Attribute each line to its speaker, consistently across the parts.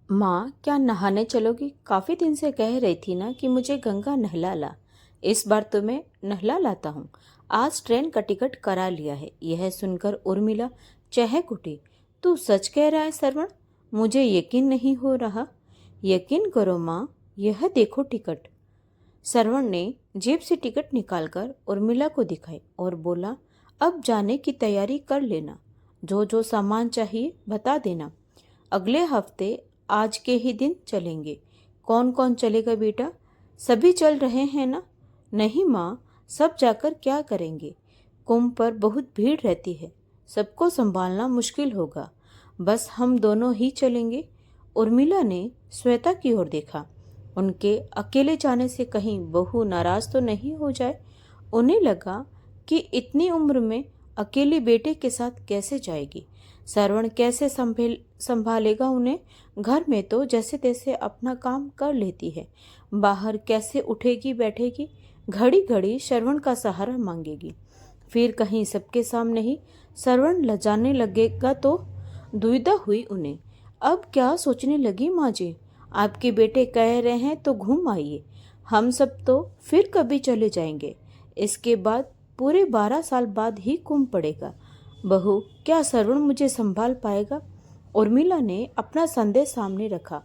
Speaker 1: माँ, क्या नहाने चलोगी? काफी दिन से कह रही थी ना कि मुझे गंगा नहला ला। इस बार तुम्हें नहला लाता हूँ। आज ट्रेन का टिकट करा लिया है। यह सुनकर उर्मिला चहक उठी। तू सच कह रहा है श्रवण? मुझे यकीन नहीं हो रहा। यकीन करो माँ, यह देखो टिकट। श्रवण ने जेब से टिकट निकालकर उर्मिला को दिखाई और बोला, अब जाने की तैयारी कर लेना। जो जो सामान चाहिए बता देना। अगले हफ्ते आज के ही दिन चलेंगे। कौन कौन चलेगा बेटा? सभी चल रहे हैं ना? नहीं माँ, सब जाकर क्या करेंगे? कुंभ पर बहुत भीड़ रहती है। सबको संभालना मुश्किल होगा। बस हम दोनों ही चलेंगे। उर्मिला ने श्वेता की ओर देखा। उनके अकेले जाने से कहीं बहू नाराज तो नहीं हो जाए। उन्हें लगा कि इतनी उम्र में अकेली बेटे के साथ कैसे जाएगी। श्रवण कैसे संभालेगा उन्हें? घर में तो जैसे तैसे अपना काम कर लेती है, बाहर कैसे उठेगी बैठेगी? घड़ी घड़ी श्रवण का सहारा मांगेगी। फिर कहीं सबके सामने ही श्रवण लजाने लगेगा तो? दुविधा हुई उन्हें। अब क्या सोचने लगी माँ जी? आपके बेटे कह रहे हैं तो घूम आइए। हम सब तो फिर कभी चले जाएंगे। इसके बाद पूरे 12 साल बाद ही कुंभ पड़ेगा। बहू, क्या श्रवण मुझे संभाल पाएगा? उर्मिला ने अपना संदेह सामने रखा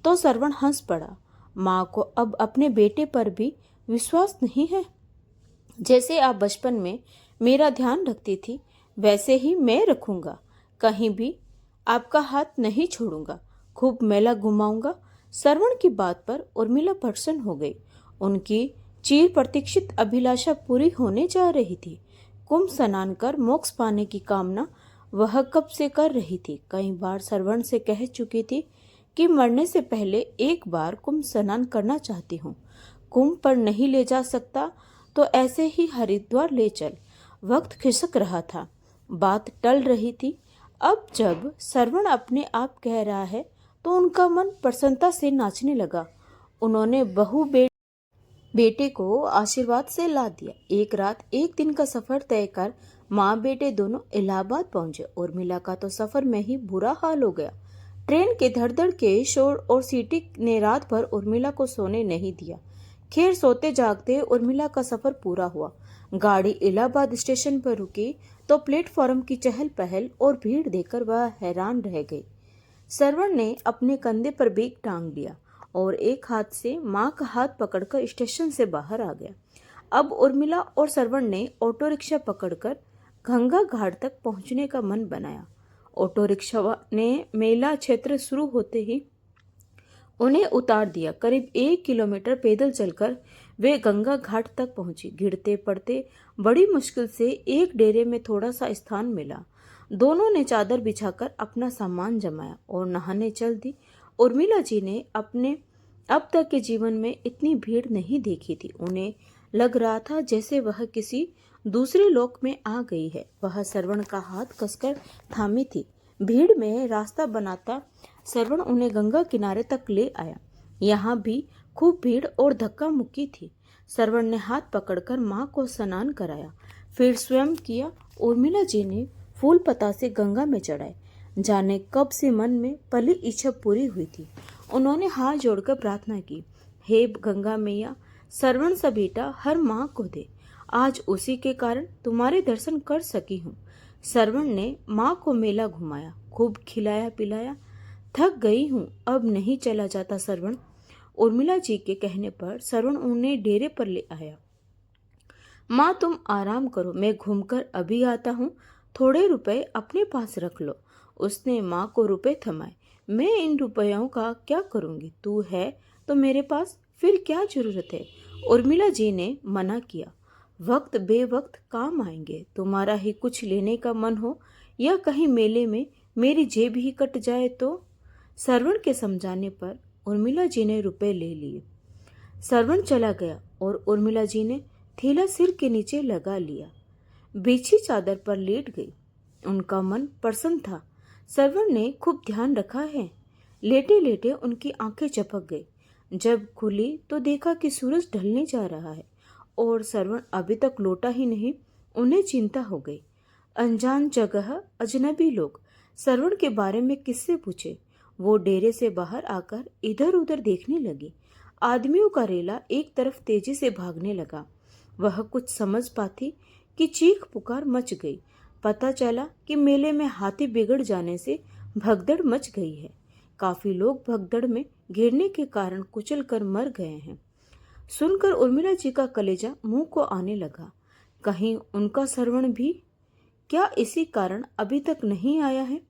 Speaker 1: तो श्रवण हंस पड़ा। माँ को अब अपने बेटे पर भी विश्वास नहीं है। जैसे आप बचपन में मेरा ध्यान रखती थी, वैसे ही मैं रखूंगा। कहीं भी आपका हाथ नहीं छोड़ूंगा। खूब मेला घुमाऊंगा। श्रवण की बात पर उर्मिला प्रसन्न हो गई। उनकी चिर प्रतीक्षित अभिलाषा पूरी होने जा रही थी। कुंभ स्नान कर मोक्ष पाने की कामना वह कब से कर रही थी। कई बार श्रवण से कह चुकी थी कि मरने से पहले एक बार कुंभ स्नान करना चाहती हूँ। कुंभ पर नहीं ले जा सकता तो ऐसे ही हरिद्वार ले चल। वक्त खिसक रहा था, बात टल रही थी। अब जब श्रवण अपने आप कह रहा है तो उनका मन प्रसन्नता से नाचने लगा। उन्होंने बेटे को आशीर्वाद से ला दिया। एक रात एक दिन का सफर तय कर माँ बेटे दोनों इलाहाबाद पहुंचे। उर्मिला का तो सफर में ही बुरा हाल हो गया। ट्रेन के धड़धड़ के शोर और सीटी ने रात भर उर्मिला को सोने नहीं दिया। खैर, सोते जागते उर्मिला का सफर पूरा हुआ। गाड़ी इलाहाबाद स्टेशन पर रुकी तो प्लेटफॉर्म की चहल पहल और भीड़ देखकर वह हैरान रह गई। श्रवण ने अपने कंधे पर बैग टांग लिया और एक हाथ से माँ का हाथ पकड़कर स्टेशन से बाहर आ गया। अब उर्मिला और श्रवण ने ऑटो रिक्शा पकड़कर गंगा घाट तक पहुंचने का मन बनाया। ऑटो रिक्शा ने मेला क्षेत्र शुरू होते ही उन्हें उतार दिया। करीब 1 किलोमीटर पैदल चलकर वे गंगा घाट तक पहुंची। गिरते पड़ते बड़ी मुश्किल से एक डेरे में थोड़ा सा स्थान मिला। दोनों ने चादर बिछाकर अपना सामान जमाया और नहाने चल दी। उर्मिला जी ने अपने अब तक के जीवन में इतनी भीड़ नहीं देखी थी। उन्हें लग रहा था जैसे वह किसी दूसरे लोक में आ गई है। वह श्रवण का हाथ कसकर थामी थी। भीड़ में रास्ता बनाता श्रवण उन्हें गंगा किनारे तक ले आया। यहाँ भी खूब भीड़ और धक्का मुक्की थी। श्रवण ने हाथ पकड़कर माँ को स्नान कराया, फिर स्वयं किया। उर्मिला जी ने फूल पतासे गंगा में चढ़ाए। जाने कब से मन में पली इच्छा पूरी हुई थी। उन्होंने हाथ जोड़कर प्रार्थना की, हे गंगा मैया, श्रवण सा बेटा हर माँ को दे। आज उसी के कारण तुम्हारे दर्शन कर सकी हूँ। श्रवण ने माँ को मेला घुमाया, खूब खिलाया पिलाया। थक गई हूँ, अब नहीं चला जाता श्रवण। उर्मिला जी के कहने पर श्रवण उन्हें डेरे पर ले आया। माँ, तुम आराम करो, मैं घूमकर अभी आता हूँ। थोड़े रुपए अपने पास रख लो। उसने माँ को रुपए थमाए। मैं इन रुपयों का क्या करूँगी? तू है तो मेरे पास, फिर क्या जरूरत है? उर्मिला जी ने मना किया। वक्त बेवक्त काम आएंगे। तुम्हारा ही कुछ लेने का मन हो या कहीं मेले में मेरी जेब ही कट जाए तो? श्रवण के समझाने पर उर्मिला जी ने रुपए ले लिए। श्रवण चला गया और उर्मिला जी ने थैला सिर के नीचे लगा लिया। बिछी चादर पर लेट गई। उनका मन प्रसन्न था। श्रवण ने खूब ध्यान रखा है। लेटे लेटे उनकी आंखें चपक गई। जब खुली तो देखा कि सूरज ढलने जा रहा है और श्रवण अभी तक लौटा ही नहीं। उन्हें चिंता हो गई। अनजान जगह, अजनबी लोग श्रवण के बारे में किससे पूछे? वो डेरे से बाहर आकर इधर उधर देखने लगी। आदमियों का रेला एक तरफ तेजी से भागने लगा। वह कुछ समझ पाती कि चीख पुकार मच गई। पता चला कि मेले में हाथी बिगड़ जाने से भगदड़ मच गई है। काफी लोग भगदड़ में गिरने के कारण कुचल कर मर गए हैं। सुनकर उर्मिला जी का कलेजा मुंह को आने लगा। कहीं उनका श्रवण भी क्या इसी कारण अभी तक नहीं आया है?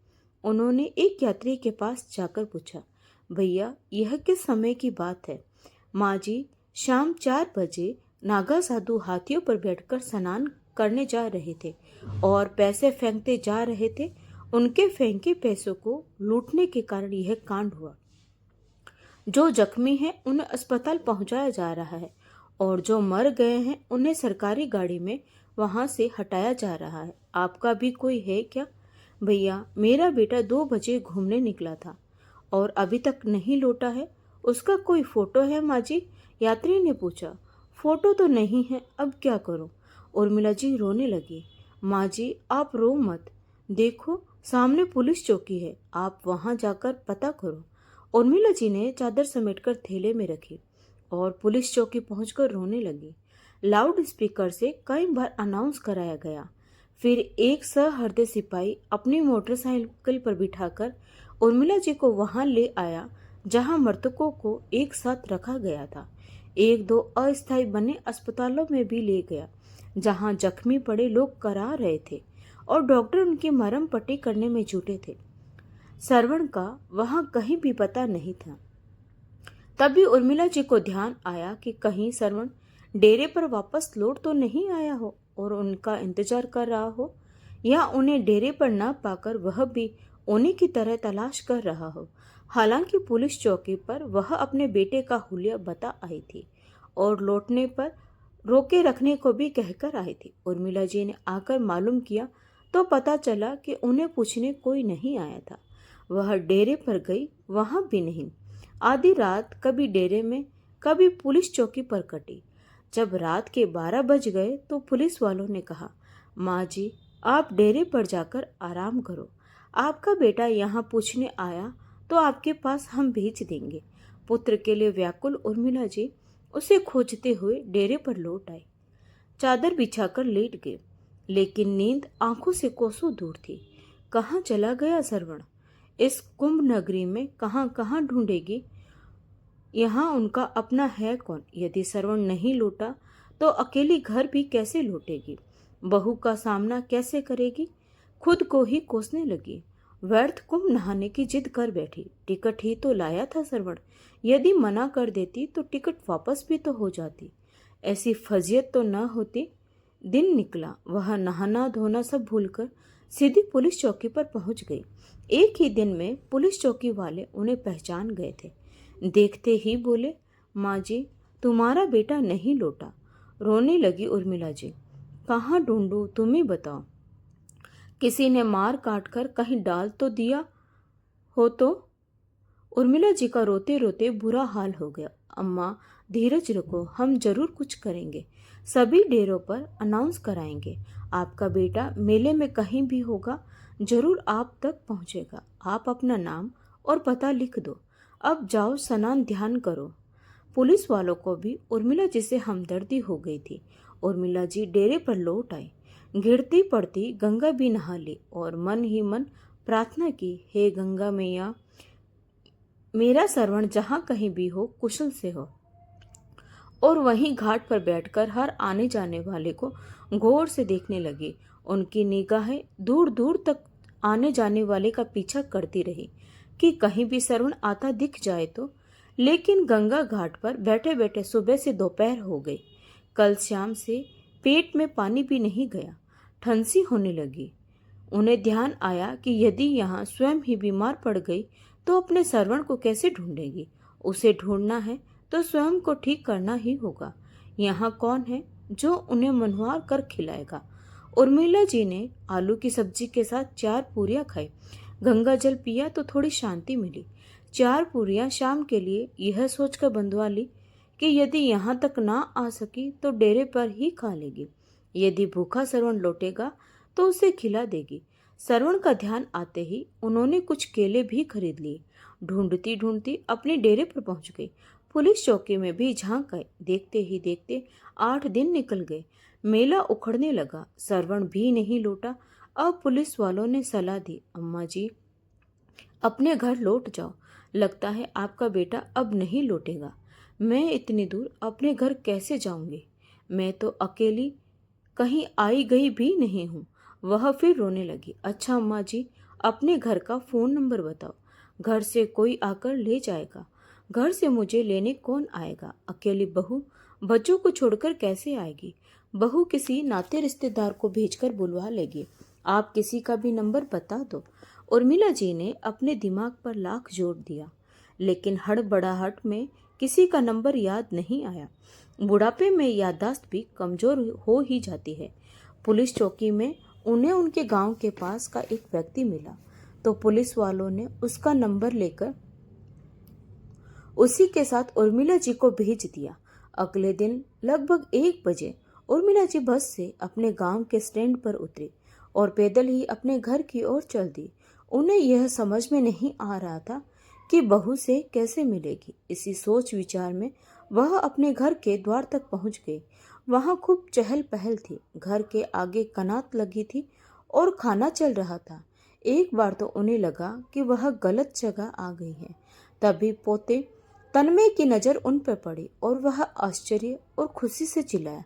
Speaker 1: उन्होंने एक यात्री के पास जाकर पूछा, भैया यह किस समय की बात है? माँ जी, शाम 4 बजे नागा साधु हाथियों पर बैठकर स्नान करने जा रहे थे और पैसे फेंकते जा रहे थे। उनके फेंके पैसों को लूटने के कारण यह कांड हुआ। जो जख्मी हैं उन्हें अस्पताल पहुंचाया जा रहा है और जो मर गए हैं उन्हें सरकारी गाड़ी में वहां से हटाया जा रहा है। आपका भी कोई है क्या? भैया, मेरा बेटा 2 बजे घूमने निकला था और अभी तक नहीं लौटा है। उसका कोई फोटो है माँ जी? यात्री ने पूछा। फोटो तो नहीं है, अब क्या करूं? उर्मिला जी रोने लगी। माँ जी, आप रो मत। देखो सामने पुलिस चौकी है, आप वहां जाकर पता करो। उर्मिला जी ने चादर समेटकर थैले में रखी और पुलिस चौकी पहुंचकर रोने लगी। लाउड स्पीकर से कई बार अनाउंस कराया गया। फिर एक सहृदय सिपाही अपनी मोटरसाइकिल पर बिठाकर उर्मिला जी को वहां ले आया जहां मृतकों को एक साथ रखा गया था। 1-2 अस्थायी बने अस्पतालों में भी ले गया जहां जख्मी पड़े लोग करा रहे थे और डॉक्टर उनकी मरहम पट्टी करने में जुटे थे। श्रवण का वहां कहीं भी पता नहीं था। तभी उर्मिला जी को ध्यान आया कि कहीं श्रवण डेरे पर वापस लौट तो नहीं आया हो और उनका इंतजार कर रहा हो, या उन्हें डेरे पर न पाकर वह भी उन्हीं की तरह तलाश कर रहा हो। हालांकि पुलिस चौकी पर वह अपने बेटे का हुलिया बता आई थी और लौटने पर रोके रखने को भी कहकर आई थी। उर्मिला जी ने आकर मालूम किया तो पता चला कि उन्हें पूछने कोई नहीं आया था। वह डेरे पर गई, वहां भी नहीं। आधी रात कभी डेरे में कभी पुलिस चौकी पर कटी। जब रात के 12 बज गए तो पुलिस वालों ने कहा, माँ जी, आप डेरे पर जाकर आराम करो। आपका बेटा यहाँ पूछने आया तो आपके पास हम भेज देंगे। पुत्र के लिए व्याकुल उर्मिला जी उसे खोजते हुए डेरे पर लौट आई। चादर बिछाकर लेट गए, लेकिन नींद आंखों से कोसों दूर थी। कहाँ चला गया श्रवण? इस कुंभ नगरी में कहाँ कहाँ ढूंढेगी? यहाँ उनका अपना है कौन? यदि श्रवण नहीं लौटा तो अकेली घर भी कैसे लौटेगी? बहू का सामना कैसे करेगी? खुद को ही कोसने लगी। व्यर्थ कुंभ नहाने की जिद कर बैठी। टिकट ही तो लाया था श्रवण। यदि मना कर देती तो टिकट वापस भी तो हो जाती। ऐसी फजियत तो न होती। दिन निकला, वह नहाना धोना सब भूलकर सीधी पुलिस चौकी पर पहुंच गई। एक ही दिन में पुलिस चौकी वाले उन्हें पहचान गए थे। देखते ही बोले, माँ जी, तुम्हारा बेटा नहीं लौटा। रोने लगी उर्मिला जी। कहाँ ढूंढूं, तुम ही बताओ। किसी ने मार काट कर कहीं डाल तो दिया हो तो? उर्मिला जी का रोते रोते बुरा हाल हो गया। अम्मा, धीरज रखो, हम जरूर कुछ करेंगे। सभी डेरों पर अनाउंस कराएंगे। आपका बेटा मेले में कहीं भी होगा, जरूर आप तक पहुंचेगा। आप अपना नाम और पता लिख दो। अब जाओ, स्नान ध्यान करो। पुलिस वालों को भी उर्मिला जी से हमदर्दी हो गई थी। उर्मिला जी डेरे पर लौट आई। गिरती पड़ती गंगा भी नहा ली और मन ही मन प्रार्थना की, हे गंगा मैया, मेरा श्रवण जहाँ कहीं भी हो कुशल से हो। और वहीं घाट पर बैठकर हर आने जाने वाले को गौर से देखने लगी। उनकी निगाहें दूर दूर तक आने जाने वाले का पीछा करती रही कि कहीं भी श्रवण आता दिख जाए तो। लेकिन गंगा घाट पर बैठे बैठे सुबह से दोपहर हो गई। कल शाम से पेट में पानी भी नहीं गया। ठंसी होने लगी। उन्हें ध्यान आया कि यदि यहाँ स्वयं ही बीमार पड़ गई तो अपने श्रवण को कैसे ढूंढेगी? उसे ढूंढना है तो स्वयं को ठीक करना ही होगा। यहाँ कौन है जो उन्हें मनवार कर खिलाएगा? उर्मिला जी ने आलू की सब्जी के साथ 4 पूरियां खाई। गंगा जल पिया तो थोड़ी शांति मिली। 4 पूरियां शाम के लिए यह सोचकर बंधवा ली कि यदि यहाँ तक ना आ सकी तो डेरे पर ही खा लेगी। यदि भूखा श्रवण लौटेगा तो उसे खिला देगी। श्रवण का ध्यान आते ही उन्होंने कुछ केले भी खरीद लिए। ढूंढती ढूंढती अपने डेरे पर पहुंच गई। पुलिस चौकी में भी झांक आई। देखते ही देखते 8 दिन निकल गए। मेला उखड़ने लगा। श्रवण भी नहीं लौटा। अब पुलिस वालों ने सलाह दी, अम्मा जी अपने घर लौट जाओ। लगता है आपका बेटा अब नहीं लौटेगा। मैं इतनी दूर अपने घर कैसे जाऊंगी? मैं तो अकेली कहीं आई गई भी नहीं हूँ। वह फिर रोने लगी। अच्छा अम्मा जी, अपने घर का फ़ोन नंबर बताओ। घर से कोई आकर ले जाएगा। घर से मुझे लेने कौन आएगा? अकेली बहू बच्चों को छोड़कर कैसे आएगी? बहू किसी नाते रिश्तेदार को भेजकर बुलवा लेगी। आप किसी का भी नंबर बता दो। उर्मिला जी ने अपने दिमाग पर लाख जोर दिया, लेकिन हड़बड़ाहट में किसी का नंबर याद नहीं आया। बुढ़ापे में याददाश्त भी कमजोर हो ही जाती है। पुलिस चौकी में उन्हें उनके गांव के पास का एक व्यक्ति मिला, तो पुलिस वालों ने उसका नंबर लेकर उसी के साथ उर्मिला जी को भेज दिया। अगले दिन लगभग 1 बजे उर्मिला जी बस से अपने गांव के स्टैंड पर उतरी और पैदल ही अपने घर की ओर चल दी। उन्हें यह समझ में नहीं आ रहा था कि बहू से कैसे मिलेगी। इसी सोच विचार में वह अपने घर के द्वार तक पहुंच गई। वहां खूब चहल पहल थी। घर के आगे कनात लगी थी और खाना चल रहा था। एक बार तो उन्हें लगा कि वह गलत जगह आ गई है। तभी पोते तन्मय की नज़र उन पर पड़ी और वह आश्चर्य और खुशी से चिल्लाया,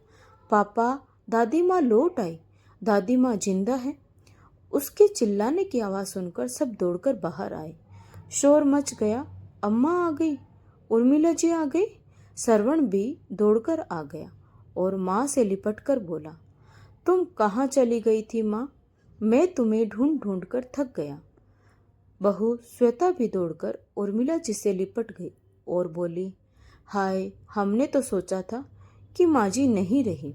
Speaker 1: पापा, दादी माँ लौट आई। दादी माँ जिंदा है। उसके चिल्लाने की आवाज़ सुनकर सब दौड़कर बाहर आए। शोर मच गया। अम्मा आ गई, उर्मिला जी आ गई। श्रवण भी दौड़कर आ गया और माँ से लिपटकर बोला, तुम कहाँ चली गई थी माँ? मैं तुम्हें ढूंढ ढूंढ कर थक गया। बहू श्वेता भी दौड़कर उर्मिला जी से लिपट गई और बोली, हाय, हमने तो सोचा था कि माँ जी नहीं रही।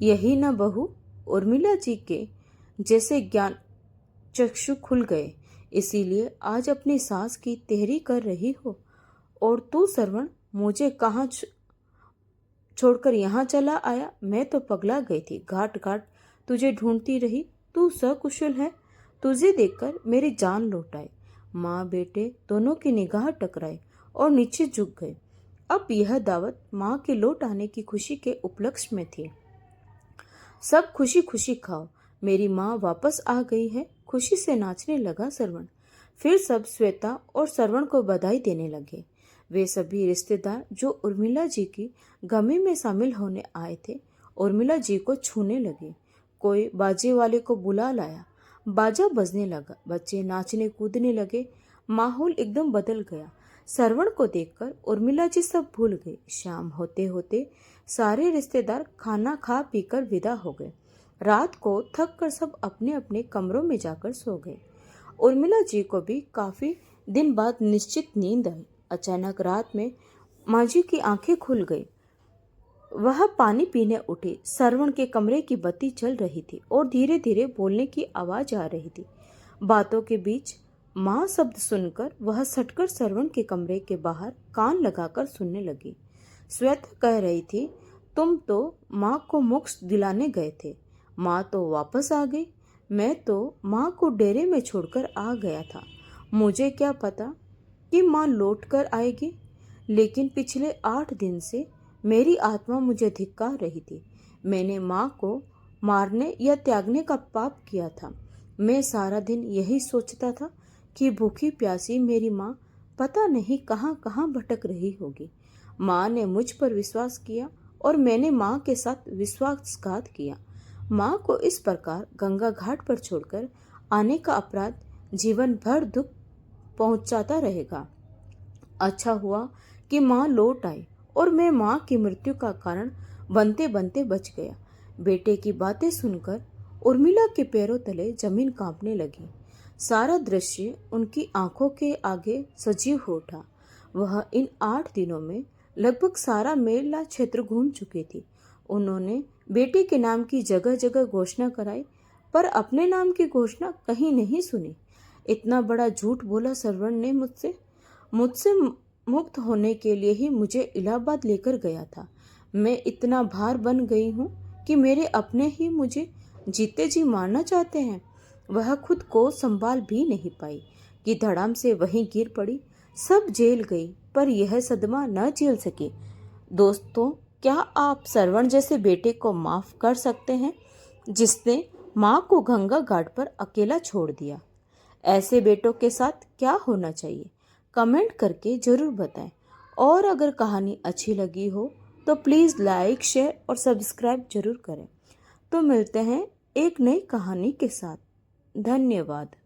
Speaker 1: यही ना बहू, उर्मिला जी के जैसे ज्ञान चक्षु खुल गए, इसीलिए आज अपनी सास की तेहरी कर रही हो। और तू श्रवण, मुझे कहाँ छोड़कर यहाँ चला आया? मैं तो पगला गई थी। घाट घाट तुझे ढूंढती रही। तू सकुशल है? तुझे देखकर मेरी जान लौट आई। माँ बेटे दोनों की निगाह टकराई और नीचे झुक गए। अब यह दावत माँ के लौट आने की खुशी के उपलक्ष्य में थी। सब खुशी खुशी खाओ, मेरी माँ वापस आ गई है। खुशी से नाचने लगा श्रवण। फिर सब श्वेता और श्रवण को बधाई देने लगे। वे सभी रिश्तेदार जो उर्मिला जी की गमी में शामिल होने आए थे, उर्मिला जी को छूने लगे। कोई बाजे वाले को बुला लाया। बाजा बजने लगा। बच्चे नाचने कूदने लगे। माहौल एकदम बदल गया। श्रवण को देखकर उर्मिला जी सब भूल गई। शाम होते होते सारे रिश्तेदार खाना खा पीकर विदा हो गए। रात को थक कर सब अपने अपने कमरों में जाकर सो गए। उर्मिला जी को भी काफी दिन बाद निश्चित नींद आई। अचानक रात में माँ जी की आंखें खुल गई। वह पानी पीने उठी। श्रवण के कमरे की बत्ती जल रही थी और धीरे धीरे बोलने की आवाज आ रही थी। बातों के बीच माँ शब्द सुनकर वह सटकर श्रवण के कमरे के बाहर कान लगाकर सुनने लगी। श्वेता कह रही थी, तुम तो माँ को मोक्ष दिलाने गए थे। माँ तो वापस आ गई। मैं तो माँ को डेरे में छोड़कर आ गया था। मुझे क्या पता कि माँ लौट कर आएगी। लेकिन पिछले 8 दिन से मेरी आत्मा मुझे धिक्कार रही थी। मैंने माँ को मारने या त्यागने का पाप किया था। मैं सारा दिन यही सोचता था कि भूखी प्यासी मेरी माँ पता नहीं कहाँ कहाँ भटक रही होगी। माँ ने मुझ पर विश्वास किया और मैंने माँ के साथ विश्वासघात किया। माँ को इस प्रकार गंगा घाट पर छोड़कर आने का अपराध जीवन भर दुख पहुंचाता रहेगा। अच्छा हुआ कि माँ लौट आई और मैं माँ की मृत्यु का कारण बनते बनते बच गया। बेटे की बातें सुनकर उर्मिला के पैरों तले जमीन कांपने लगी। सारा दृश्य उनकी आंखों के आगे सजीव हो उठा। वह इन 8 दिनों में लगभग सारा मेला क्षेत्र घूम चुकी थी। उन्होंने बेटे के नाम की जगह जगह घोषणा कराई, पर अपने नाम की घोषणा कहीं नहीं सुनी। इतना बड़ा झूठ बोला श्रवण ने मुझसे मुझसे मुक्त होने के लिए ही मुझे इलाहाबाद लेकर गया था। मैं इतना भार बन गई हूँ कि मेरे अपने ही मुझे जीते जी मारना चाहते हैं। वह खुद को संभाल भी नहीं पाई कि धड़ाम से वहीं गिर पड़ी। सब जेल गई पर यह सदमा न झेल सकी। दोस्तों, क्या आप श्रवण जैसे बेटे को माफ कर सकते हैं जिसने माँ को गंगा घाट पर अकेला छोड़ दिया? ऐसे बेटों के साथ क्या होना चाहिए? कमेंट करके जरूर बताएं। और अगर कहानी अच्छी लगी हो तो प्लीज़ लाइक, शेयर और सब्सक्राइब जरूर करें। तो मिलते हैं एक नई कहानी के साथ। धन्यवाद।